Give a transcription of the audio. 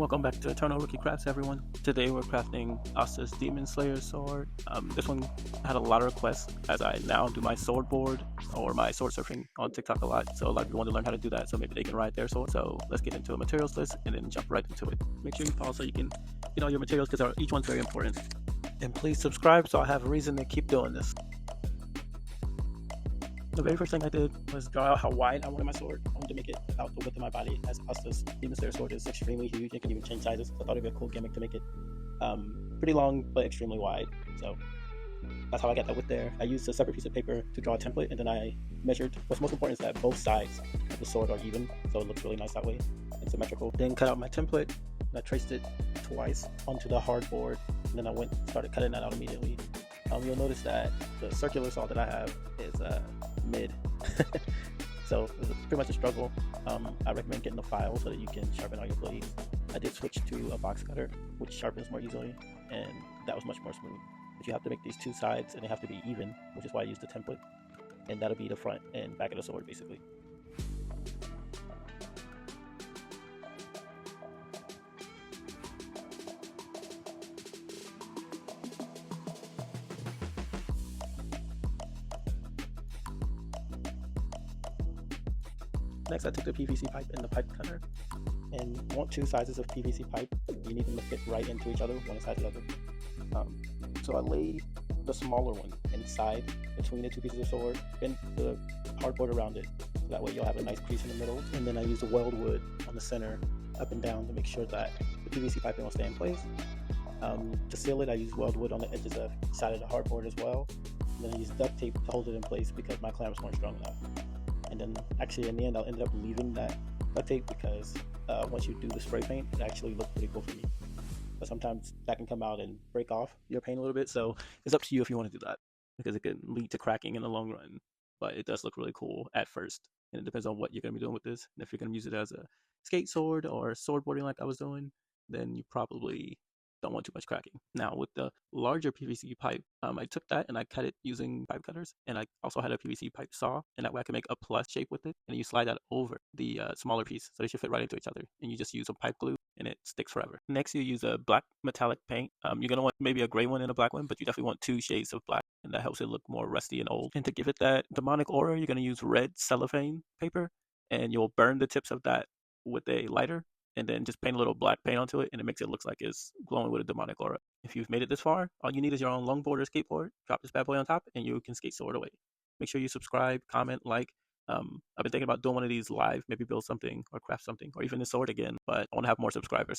Welcome back to EternalRookieCrafts, everyone. Today we're crafting Asta'S Demon Slayer sword. This one had a lot of requests as I now do my sword board or my sword surfing on TikTok a lot. So a lot of people want to learn how to do that so maybe they can ride their sword. So let's get into a materials list and then jump right into it. Make sure you pause so you can get all your materials because each one's very important. And please subscribe so I have a reason to keep doing this. The very first thing I did was draw out how wide I wanted my sword. I wanted to make it about the width of my body, as Asta'S Demon Slayer sword is extremely huge. It can even change sizes. So I thought it'd be a cool gimmick to make it pretty long but extremely wide. So that's how I got that width there. I used a separate piece of paper to draw a template, and then I measured. What's most important is that both sides of the sword are even, so it looks really nice that way and symmetrical. Then cut out my template, and I traced it twice onto the hardboard, and then I started cutting that out immediately. You'll notice that the circular saw that I have is mid, so it's pretty much a struggle. I recommend getting a file so that you can sharpen all your blades. I did switch to a box cutter, which sharpens more easily, and that was much more smooth. But you have to make these two sides, and they have to be even, which is why I used the template, and that'll be the front and back of the sword, basically. Next, I took the PVC pipe and the pipe cutter, and you want two sizes of PVC pipe. You need them to fit right into each other, one inside the other. So I laid the smaller one inside between the two pieces of sword, bent the hardboard around it, so that way you'll have a nice crease in the middle. And then I used the weld wood on the center, up and down, to make sure that the PVC piping will stay in place. To seal it, I used weld wood on the edges of the side of the hardboard as well. And then I used duct tape to hold it in place because my clamps weren't strong enough. And then actually in the end I ended up leaving that duct tape because once you do the spray paint, it actually looked pretty cool for me. But sometimes that can come out and break off your paint a little bit, so it's up to you if you want to do that, because it can lead to cracking in the long run. But it does look really cool at first, and it depends on what you're going to be doing with this. And if you're going to use it as a skate sword or sword boarding like I was doing, then you probably don't want too much cracking. Now with the larger PVC pipe, I took that and I cut it using pipe cutters, and I also had a PVC pipe saw, and that way I can make a plus shape with it, and you slide that over the smaller piece, so they should fit right into each other, and you just use some pipe glue and it sticks forever. Next, you use a black metallic paint. You're going to want maybe a gray one and a black one, but you definitely want two shades of black, and that helps it look more rusty and old. And to give it that demonic aura, you're going to use red cellophane paper, and you'll burn the tips of that with a lighter, and then just paint a little black paint onto it, and it makes it look like it's glowing with a demonic aura. If you've made it this far, all you need is your own longboard or skateboard. Drop this bad boy on top, and you can skate sword away. Make sure you subscribe, comment, like. I've been thinking about doing one of these live, maybe build something or craft something, or even the sword again, but I want to have more subscribers.